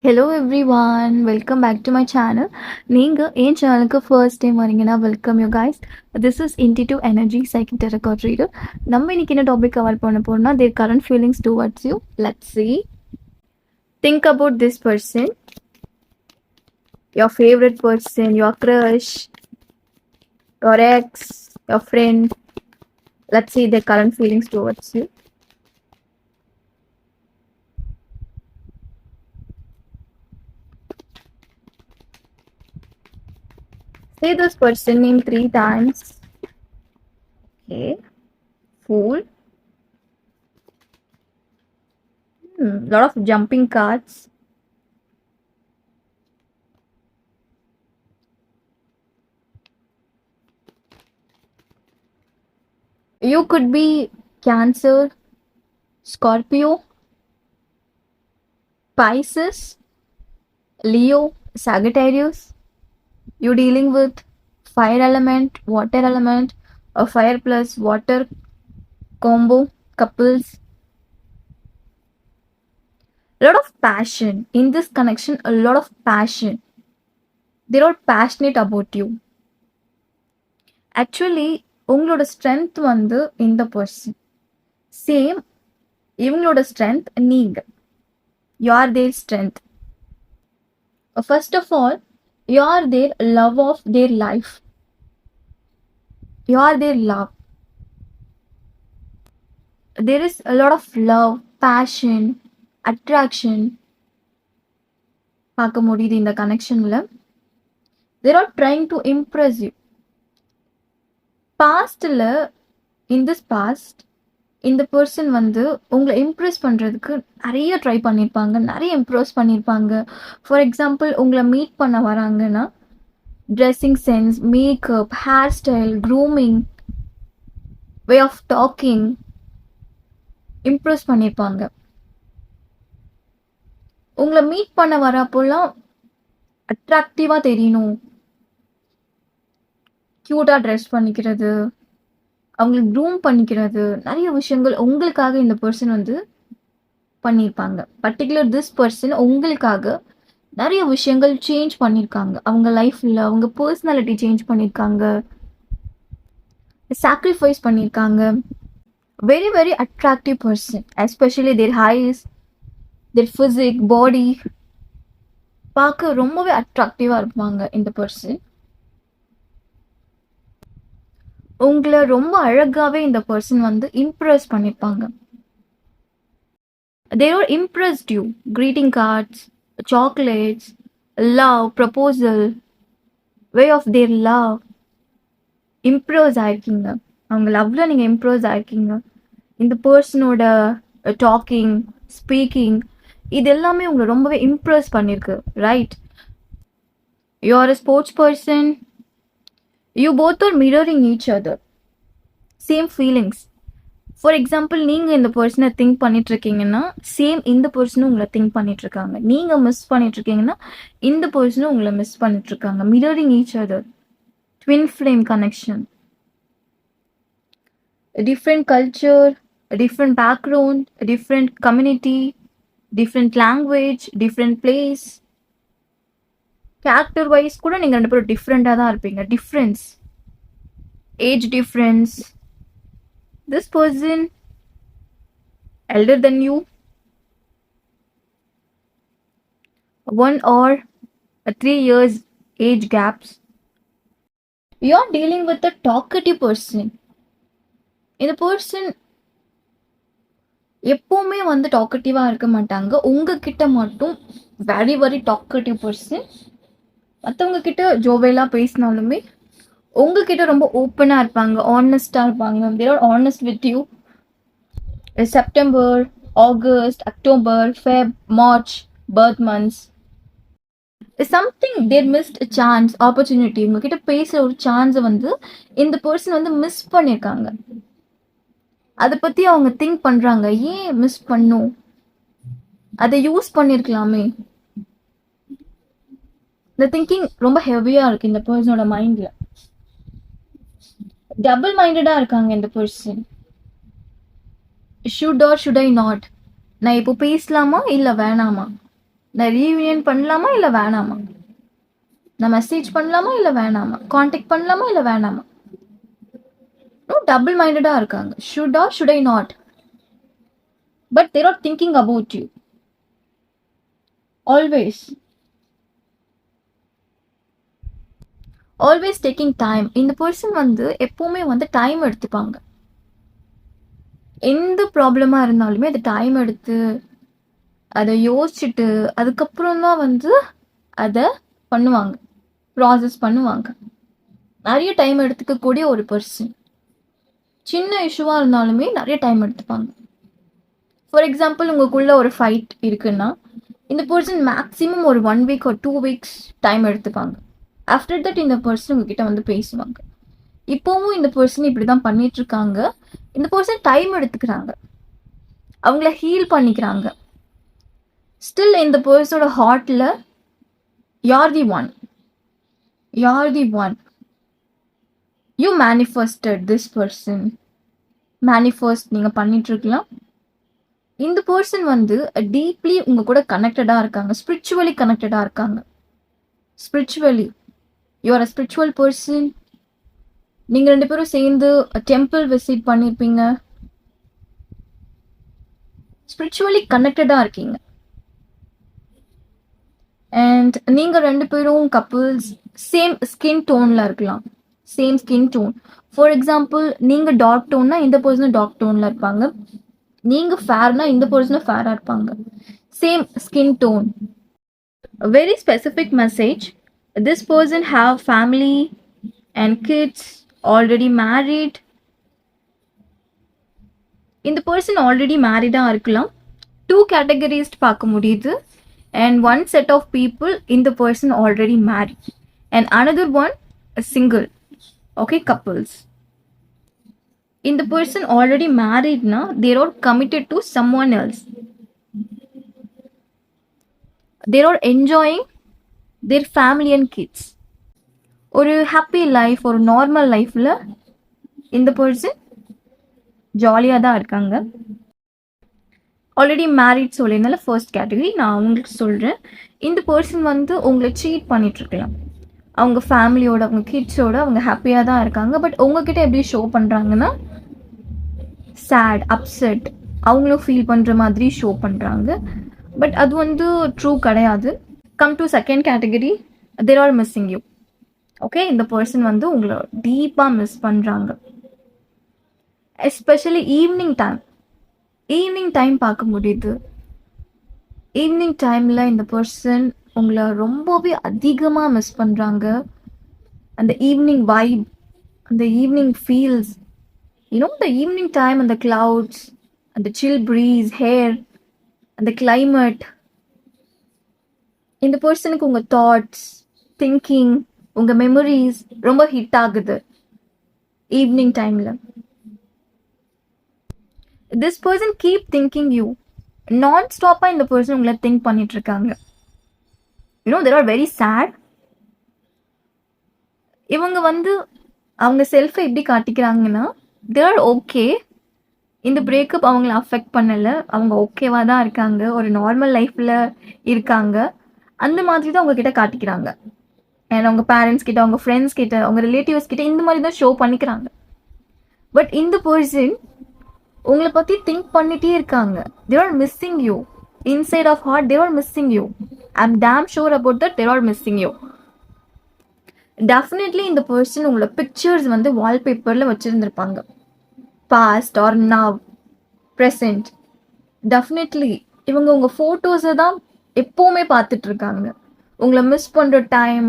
Hello everyone, welcome back to my channel. நீங்கள் என் சேனலுக்கு ஃபர்ஸ்ட் டைம் வரீங்கன்னா welcome you guys. This is intuitive energy cycle record reader. நம்ம இன்னைக்கு என்ன டாபிக் கவர் பண்ண போறோம்னா their current feelings towards you. Let's see. Think about this person, your favorite person, your crush, your ex, your friend. Let's see their current feelings towards you. Say this person name 3 times. Okay. Fool. Lot of jumping cards. You could be Cancer, Scorpio, Pisces, Leo, Sagittarius. You dealing with fire element, water element, a fire plus water combo couples. A lot of passion in this connection. A lot of passion. They're all passionate about you. Actually உங்களோட strength வந்து இந்த person same இவங்களோட strength நீங்க. You are their strength. First of all, you are their love of their life. You are their love. There is a lot of love, passion, attraction பார்க்க முடியுது இந்த கனெக்ஷன்ல. They are trying to impress you. பாஸ்ட்ல in this past இந்த person வந்து உங்களை Impress பண்ணுறதுக்கு நிறைய try பண்ணியிருப்பாங்க, நிறைய இம்ப்ரெஸ் பண்ணியிருப்பாங்க. ஃபார் எக்ஸாம்பிள் உங்களை மீட் பண்ண வராங்கன்னா dressing sense, makeup, hair style, grooming, way of talking impress பண்ணியிருப்பாங்க. உங்களை மீட் பண்ண வரப்போலாம் அட்ராக்டிவாக தெரியணும், க்யூட்டாக ட்ரெஸ் பண்ணிக்கிறது, அவங்களுக்கு க்ரூம் பண்ணிக்கிறது, நிறைய விஷயங்கள் உங்களுக்காக இந்த பர்சன் வந்து பண்ணியிருப்பாங்க. பர்டிகுலர் திஸ் பர்சன் உங்களுக்காக நிறைய விஷயங்கள் சேஞ்ச் பண்ணியிருக்காங்க. அவங்க லைஃப்பில் அவங்க பர்சனாலிட்டி சேஞ்ச் பண்ணியிருக்காங்க, சாக்ரிஃபைஸ் பண்ணியிருக்காங்க. Very very attractive person, especially their eyes, their physique, body பார்க்க ரொம்பவே அட்ராக்டிவாக இருப்பாங்க இந்த பர்சன். உங்களை ரொம்ப அழகாவே இந்த பர்சன் வந்து இம்ப்ரெஸ் பண்ணியிருப்பாங்க. They are impressed you. Greeting cards, chocolates, love, proposal, way of their love. Impress ஆயிருக்கீங்க, அவங்க லவ்ல நீங்க இம்ப்ரெஸ் ஆயிருக்கீங்க. இந்த பர்சனோட டாக்கிங், ஸ்பீக்கிங் இது எல்லாமே உங்களை ரொம்பவே இம்ப்ரெஸ் பண்ணியிருக்கு, right? You are a sports person. You both are mirroring each other. Same feelings. For example நீங்கள் இந்த பர்சனை திங்க் பண்ணிட்டு இருக்கீங்கன்னா சேம் இந்த பர்சனும் உங்களை திங்க் பண்ணிட்டு இருக்காங்க. நீங்கள் மிஸ் பண்ணிட்டு இருக்கீங்கன்னா இந்த பர்சனும் உங்களை மிஸ் பண்ணிட்டு இருக்காங்க. Mirroring each other. Twin flame connection. Different culture, different background, different community, different language, different place. Character wise கூட நீங்கள் ரெண்டு பேரும் டிஃப்ரெண்ட்டாக தான் இருப்பீங்க. Difference, age difference. This person elder than you, 1 or 3 years age gaps. You are dealing with a talkative person. இந்த person எப்பவுமே வந்து டாக்கட்டிவாக இருக்க மாட்டாங்க. உங்ககிட்ட மட்டும் வெரி வெரி டாக்கட்டிவ் பர்சன். மற்றவங்க கிட்ட ஜோவேலாக பேசினாலுமே உங்ககிட்ட ரொம்ப ஓப்பனாக இருப்பாங்க, ஆனஸ்டாக இருப்பாங்க. they are honest with you. September, August, October, Feb, March birth months. Something there missed chance, opportunity. உங்ககிட்ட பேசுகிற ஒரு சான்ஸை வந்து இந்த பர்சன் வந்து மிஸ் பண்ணியிருக்காங்க. அதை பற்றி அவங்க திங்க் பண்ணுறாங்க, ஏன் மிஸ் பண்ணும், அதை யூஸ் பண்ணியிருக்கலாமே. இந்த திங்கிங் ரொம்ப ஹெவியாக இருக்குது இந்த பர்சனோட மைண்டில். டபுள் மைண்டடாக இருக்காங்க இந்த person. Should or should I not, நான் இப்போ பேசலாமா இல்லை வேணாமா, நான் ரீயூனியன் பண்ணலாமா இல்லை வேணாமா, நான் மெசேஜ் பண்ணலாமா இல்லை வேணாமா, காண்டாக்ட் பண்ணலாமா இல்லை வேணாமா. டபுள் மைண்டடா இருக்காங்க. Should I not, but there are thinking about you always. Always taking time. இந்த பர்சன் வந்து எப்பவுமே வந்து டைம் எடுத்துப்பாங்க. எந்த ப்ராப்ளமா இருந்தாலுமே அது டைம் எடுத்து அதை யோசிச்சுட்டு அதுக்கப்புறம் தான் வந்து அதை பண்ணுவாங்க, ப்ராசஸ் பண்ணுவாங்க. நிறைய டைம் எடுத்துக்கக்கூடிய ஒரு பர்சன். சின்ன இஷ்யூவாக இருந்தாலுமே நிறைய டைம் எடுத்துப்பாங்க. ஃபார் எக்ஸாம்பிள் உங்களுக்குள்ள ஒரு ஃபைட் இருக்குன்னா இந்த பர்சன் மேக்ஸிமம் ஒரு 1 வீக் ஒரு 2 வீக்ஸ் டைம் எடுத்துப்பாங்க. ஆஃப்டர் தட் இந்த பர்சன் உங்ககிட்ட வந்து பேசுவாங்க. இப்போவும் இந்த பர்சன் இப்படி தான் பண்ணிட்டு இருக்காங்க. இந்த பர்சன் டைம் எடுத்துக்கிறாங்க, அவங்கள ஹீல் பண்ணிக்கிறாங்க. ஸ்டில் இந்த பர்சனோட ஹார்ட்ல யார் தி ஒன், யார் the one. You manifested this person. Manifest நீங்கள் பண்ணிட்டு இருக்கலாம். இந்த பர்சன் வந்து டீப்லி உங்க கூட கனெக்டடாக இருக்காங்க, ஸ்பிரிச்சுவலி கனெக்டடாக இருக்காங்க. Spiritually you are a spiritual person. நீங்கள் 2 பேரும் சேர்ந்து டெம்பிள் விசிட் பண்ணியிருப்பீங்க. ஸ்பிரிச்சுவலி கனெக்டடாக இருக்கீங்க. அண்ட் நீங்கள் 2 பேரும் கப்புள்ஸ் சேம் ஸ்கின் டோனில் இருக்கலாம். Same skin tone. For example நீங்கள் டார்க் டோன்னா இந்த பர்சனும் டார்க் டோனில் இருப்பாங்க. நீங்கள் ஃபேர்னா இந்த பர்சனும் ஃபேராக இருப்பாங்க. Same skin tone. Very specific message. This person have family and kids, already married. இந்த பர்சன் ஆல்ரெடி மேரிடாக இருக்கலாம். 2 கேட்டகரிஸ் பார்க்க முடியுது. And 1 set of people in the person already married and another one single. Okay, couples. In the person already married now, they are committed to someone else. They are enjoying their family and kids. ஒரு happy life, ஒரு normal லைஃப்ல இந்த person ஜாலியாக தான் இருக்காங்க. Already married சொல்லியிருந்தால first category நான் அவங்களுக்கு சொல்கிறேன். இந்த பர்சன் வந்து உங்களை சீட் பண்ணிகிட்ருக்கலாம். அவங்க ஃபேமிலியோட, அவங்க கிட்ஸோட அவங்க ஹாப்பியாக தான் இருக்காங்க. பட் உங்ககிட்ட எப்படி ஷோ பண்ணுறாங்கன்னா சேட், அப்செட், அவங்களும் ஃபீல் பண்ணுற மாதிரி ஷோ பண்ணுறாங்க. பட் அது வந்து ட்ரூ கிடையாது. Come to second category, there are missing you. Okay, இந்த பர்சன் வந்து உங்களை டீப்பாக மிஸ் பண்ணுறாங்க. எஸ்பெஷலி ஈவினிங் டைம் பார்க்க முடியுது. ஈவினிங் டைமில் இந்த பர்சன் உங்களை ரொம்பவே அதிகமாக மிஸ் பண்ணுறாங்க. அந்த ஈவினிங் வைப், அந்த evening feels, the evening time, அந்த கிளவுட்ஸ், அந்த சில் ப்ரீஸ், ஹேர், அந்த கிளைமேட். இந்த பர்சனுக்கு உங்கள் தாட்ஸ், திங்கிங், உங்கள் மெமரிஸ் ரொம்ப ஹிட் ஆகுது ஈவினிங் டைமில். This person keep thinking you. நான் ஸ்டாப்பாக இந்த பர்சன் உங்களை திங்க் பண்ணிட்டு இருக்காங்க. There are very sad. இவங்க வந்து அவங்க செல்ஃபை எப்படி காட்டிக்கிறாங்கன்னா தேர் ஆர் ஓகே. இந்த பிரேக்கப் அவங்கள அஃபெக்ட் பண்ணலை, அவங்க ஓகேவாக தான் இருக்காங்க, ஒரு நார்மல் லைஃப்பில் இருக்காங்க. அந்த மாதிரி தான் உங்ககிட்ட காட்டிக்கிறாங்க. அண்ட் அவங்க பேரண்ட்ஸ் கிட்ட, அவங்க ஃப்ரெண்ட்ஸ் கிட்ட, அவங்க ரிலேட்டிவ்ஸ் கிட்ட இந்த மாதிரி தான் ஷோ பண்ணிக்கிறாங்க. பட் இந்த பர்சன் உங்களை பற்றி திங்க் பண்ணிட்டே இருக்காங்க. they are missing you inside of heart. they are missing you. I'm damn sure about that. they are missing you. Definitely இந்த பர்சன் உங்களை பிக்சர்ஸ் வந்து வால்பேப்பரில் வச்சுருந்துருப்பாங்க. Past or now, present. Definitely இவங்க உங்கள் ஃபோட்டோஸை தான் எப்போவுமே பார்த்துட்ருக்காங்க. உங்களை மிஸ் பண்ணுற டைம்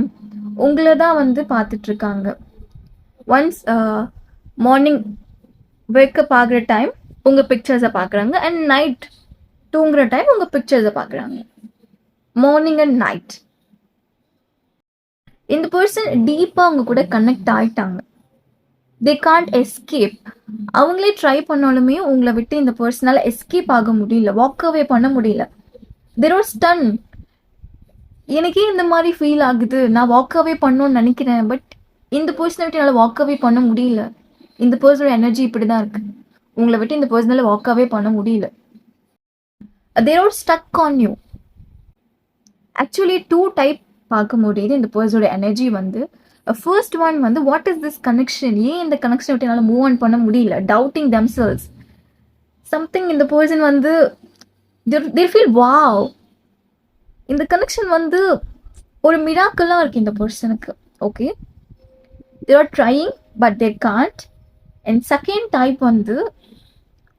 உங்களை தான் வந்து பார்த்துட்ருக்காங்க. ஒன்ஸ் மார்னிங் வேக்கப் ஆகிற டைம் உங்கள் பிக்சர்ஸை பார்க்குறாங்க. அண்ட் நைட் தூங்குற டைம் உங்கள் பிக்சர்ஸை பார்க்குறாங்க. Morning and night. இந்த பர்சன் டீப்பாக அவங்க கூட கனெக்ட் ஆகிட்டாங்க. தே காண்ட் எஸ்கேப். அவங்களே ட்ரை பண்ணாலுமே உங்களை விட்டு இந்த பர்சனால் எஸ்கேப் ஆக முடியல, வாக் அவே பண்ண முடியல. There are stun. எனக்கே இந்த மாதிரி ஃபீல் ஆகுது, நான் வாக் அவே பண்ணணும்னு நினைக்கிறேன், பட் இந்த பர்சனை விட்டு என்னால் வாக் அவே பண்ண முடியல. இந்த பர்சனோட எனர்ஜி இப்படி தான் இருக்கு, உங்களை விட்டு இந்த பர்சனால வாக் அவே பண்ண முடியல. There are stuck on you. Actually 2 type பார்க்க முடியுது இந்த பர்சனோட எனர்ஜி வந்து. ஃபர்ஸ்ட் ஒன் வந்து வாட் இஸ் திஸ் கனெக்ஷன், ஏன் இந்த கனெக்ஷன் விட்டு என்னால் மூவ் ஆன் பண்ண முடியல, டவுட்டிங் themselves. சம்திங் இந்த பர்சன் வந்து they feel wow, இந்த கனெக்ஷன் வந்து ஒரு மிராக்கலாக இருக்குது இந்த பர்சனுக்கு. Okay, they are trying but they can't. And second type வந்து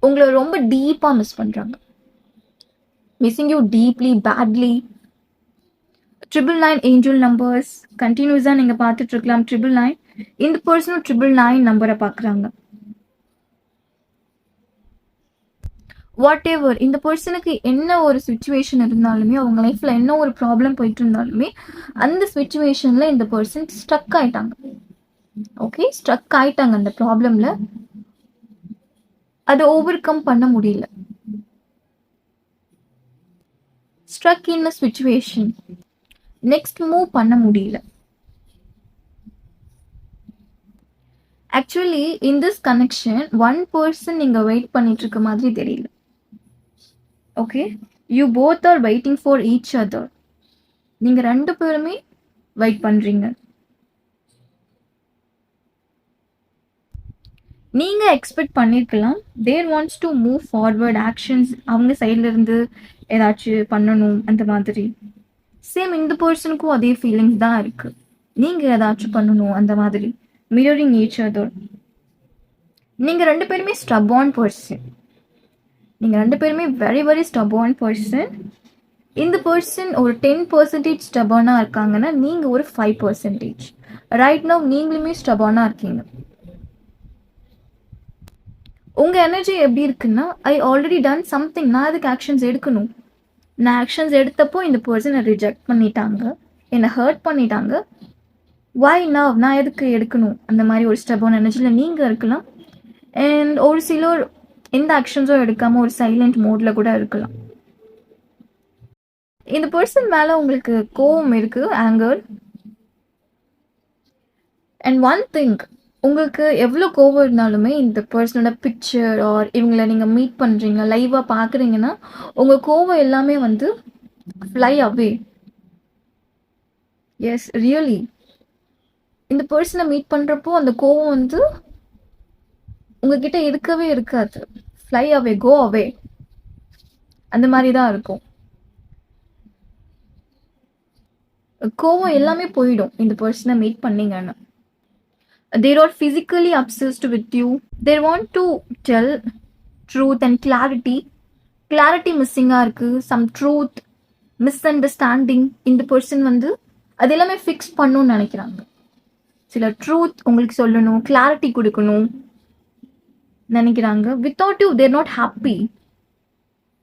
உங்களை ரொம்ப டீப்பாக மிஸ் பண்ணுறாங்க, missing you deeply badly. 999 angel numbers கண்டினியூஸாக நீங்கள் பார்த்துட்டு இருக்கலாம். 999 இந்த பர்சனும் 999 நம்பரை பார்க்குறாங்க. வாட் எவர் இந்த பர்சனுக்கு என்ன ஒரு சுச்சுவேஷன் இருந்தாலுமே, அவங்க லைஃப்பில் என்ன ஒரு ப்ராப்ளம் போயிட்டு இருந்தாலுமே, அந்த சுச்சுவேஷனில் இந்த பர்சன் ஸ்ட்ரக் ஆயிட்டாங்க. ஓகே, ஸ்ட்ரக் ஆயிட்டாங்க அந்த ப்ராப்ளமில், அதை ஓவர் கம் பண்ண முடியல. Struck in a situation, next move பண்ண முடியல. Actually in this connection one person நீங்கள் வெயிட் பண்ணிட்டு இருக்க மாதிரி தெரியல. Okay, you both are waiting for each other. நீங்கள் ரெண்டு பேருமே வெயிட் பண்ணுறீங்க. நீங்கள் எக்ஸ்பெக்ட் பண்ணியிருக்கலாம் their wants to move forward actions, அவங்க சைட்லேருந்து ஏதாச்சும் பண்ணணும் அந்த மாதிரி. சேம் இந்த பர்சனுக்கும் அதே ஃபீலிங்ஸ் தான் இருக்குது, நீங்கள் ஏதாச்சும் பண்ணணும் அந்த மாதிரி. Mirroring each other. நீங்கள் ரெண்டு பேருமே ஸ்டபான் பர்சன், நீங்கள் ரெண்டு பேருமே வெரி வெரி ஸ்டபான் பர்சன். இந்த பர்சன் ஒரு 10% ஸ்டபானாக இருக்காங்கன்னா நீங்கள் ஒரு 5%. ரைட் நவ் நீங்களுமே ஸ்டபானாக இருக்கீங்க. உங்கள் எனர்ஜி எப்படி இருக்குன்னா, ஐ ஆல்ரெடி டன் சம்திங், நான் அதுக்கு ஆக்ஷன்ஸ் எடுக்கணும். நான் ஆக்ஷன்ஸ் எடுத்தப்போ இந்த பர்சனை ரிஜெக்ட் பண்ணிட்டாங்க, என்னை ஹர்ட் பண்ணிட்டாங்க. வாய் நான் எதுக்கு எடுக்கணும், அந்த மாதிரி ஒரு ஸ்டெப்பான எனர்ஜியில் நீங்கள் இருக்கலாம். அண்ட் ஒரு சிலர் எந்த ஆக்ஷன்ஸும் எடுக்காமல் ஒரு சைலண்ட் மோடில் கூட இருக்கலாம். இந்த பர்சன் மேலே உங்களுக்கு கோவம் இருக்குது, ஆங்கர். அண்ட் ஒன் திங், உங்களுக்கு எவ்வளோ கோவம் இருந்தாலுமே இந்த பர்சனோட பிக்சர் ஆர் இவங்களை நீங்கள் மீட் பண்ணுறீங்க, லைவாக பார்க்குறீங்கன்னா உங்கள் கோவம் எல்லாமே வந்து ஃப்ளை அவே. எஸ், ரியலி இந்த பர்சனை மீட் பண்ணுறப்போ அந்த கோவம் வந்து உங்ககிட்ட இருக்கவே இருக்காது, ஃப்ளை அவே, கோ அவே, அந்த மாதிரி தான் இருக்கும். கோவம் எல்லாமே போயிடும் இந்த பர்சனை மீட் பண்ணீங்கன்னா. They are physically obsessed with you. They want to tell truth and clarity. Clarity missing இருக்கு, some truth, misunderstanding. இந்த பர்சன் வந்து அது எல்லாமே ஃபிக்ஸ் பண்ணணும்னு நினைக்கிறாங்க. சில ட்ரூத் உங்களுக்கு சொல்லணும், கிளாரிட்டி கொடுக்கணும் நினைக்கிறாங்க. Without you there not happy.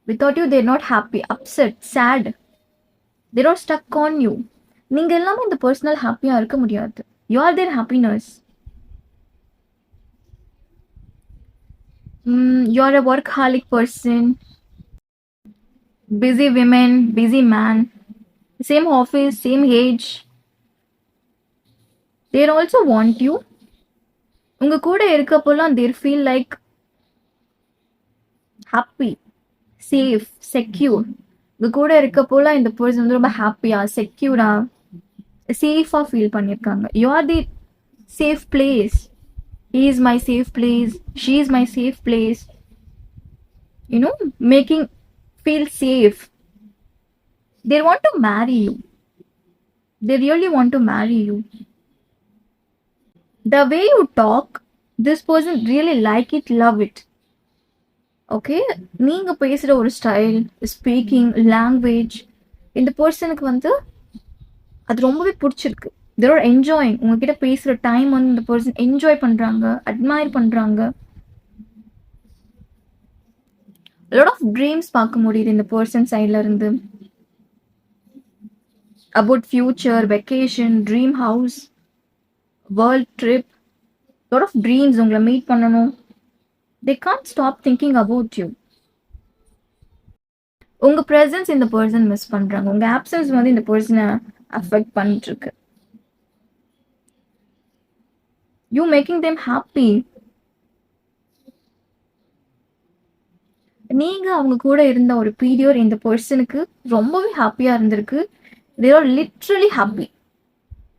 Without you there not happy, upset, sad. There are stuck on you. நீங்கள் எல்லாமே இந்த பர்சனல் ஹாப்பியாக இருக்க முடியாது. You are their happiness. You are a workaholic person, busy women, busy man, same office, same age. They also want you. உங்க கூட இருக்கப்போலாம் they feel like happy, safe, secure. உங்க கூட இருக்கப்போலாம் இந்த பர்சன் வந்து ரொம்ப ஹாப்பியா, செக்யூரா, சேஃபா ஃபீல் பண்ணியிருக்காங்க. You are the safe place. He is my safe place. She is my safe place. You know, making feel safe. They want to marry you. They really want to marry you. The way you talk, this person really like it, love it. Okay? நீங்க பேசுற ஒரு style, speaking, language இந்த பர்சனுக்கு வந்து அது ரொம்பவே பிடிச்சிருக்கு. they are enjoying. உங்ககிட்ட பேசுகிற டைம் வந்து இந்த பர்சன் என்ஜாய் பண்ணுறாங்க, அட்மையர் பண்ணுறாங்க. லாட் ஆஃப் ட்ரீம்ஸ் பார்க்க முடியுது இந்த பர்சன் சைட்ல இருந்து. About future, vacation, dream house, world trip, lot of dreams. உங்களை மீட் பண்ணணும். they can't stop thinking about you. உங்க ப்ரெசன்ஸ் இந்த பர்சன் மிஸ் பண்றாங்க. உங்க ஆப்சன்ஸ் வந்து இந்த பர்சனை அஃபெக்ட் பண்ணிட்டு இருக்கு. You making them happy. நீங்க அவங்க கூட இருந்த ஒரு பீரியட் இந்த பர்சனுக்கு ரொம்பவே ஹாப்பியா இருந்திருக்கு. they are literally happy.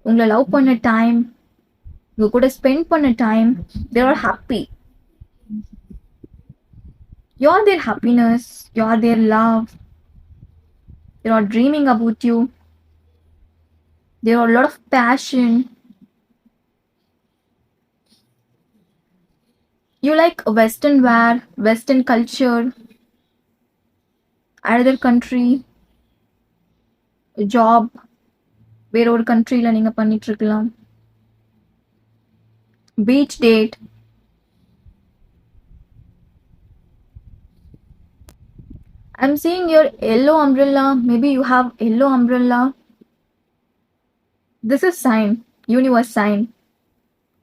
உங்களை லவ் பண்ண டைம், உங்க கூட ஸ்பெண்ட் பண்ண time, they are happy. You are their happiness, you are their love, they are dreaming about you, there are a lot of passion. You like western wear, western culture, another country, job வேற ஒரு கண்ட்ரியில் நீங்கள் பண்ணிட்டு இருக்கலாம், beach date. I'm seeing your yellow umbrella. Maybe you have yellow umbrella. This is sign, universe sign.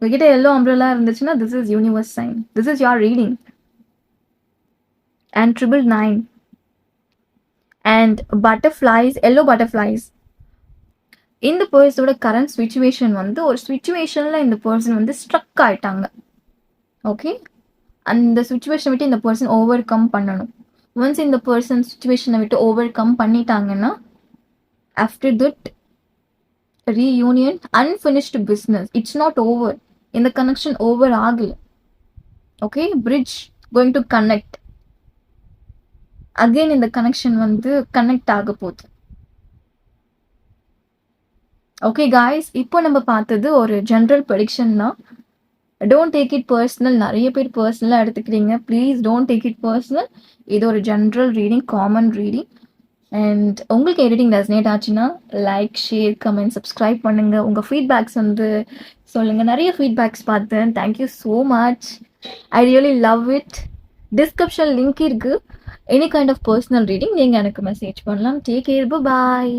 உங்ககிட்ட yellow umbrella இருந்துச்சுன்னா this is universe sign. This is your reading. And 999. And butterflies, yellow butterflies. இந்த பர்சனோட current situation வந்து ஒரு சுச்சுவேஷனில் இந்த person வந்து struck ஆயிட்டாங்க. Okay, அந்த சுச்சுவேஷனை விட்டு இந்த பர்சன் ஓவர் கம் பண்ணணும். ஒன்ஸ் இந்த பர்சன் சுச்சுவேஷனை விட்டு ஓவர் கம் பண்ணிட்டாங்கன்னா after that reunion, unfinished business, it's not over. இந்த கனெக்ஷன் ஓவர் ஆகல. Okay, bridge going to connect again. இந்த கனெக்ஷன் வந்து கனெக்ட் ஆக போகுது. ஓகே காய்ஸ், இப்போ நம்ம பார்த்தது ஒரு ஜென்ரல் ப்ரெடிக்ஷன் தான். Don't take it personal. நிறைய பேர் பர்சனலாக எடுத்துக்கிறீங்க. Please don't take it personal. இது ஒரு general reading, common reading. And உங்களுக்கு எடிட்டிங் ரெசனேட் ஆச்சுன்னா லைக், ஷேர், கமெண்ட், சப்ஸ்கிரைப் பண்ணுங்கள். உங்கள் ஃபீட்பேக்ஸ் வந்து சொல்லுங்கள். நிறைய ஃபீட்பேக்ஸ் பார்த்தேன். Thank you so much. I really love it. Description link இருக்குது. Any kind of personal reading நீங்கள் எனக்கு மெசேஜ் பண்ணலாம். டேக் கேர், பாய்.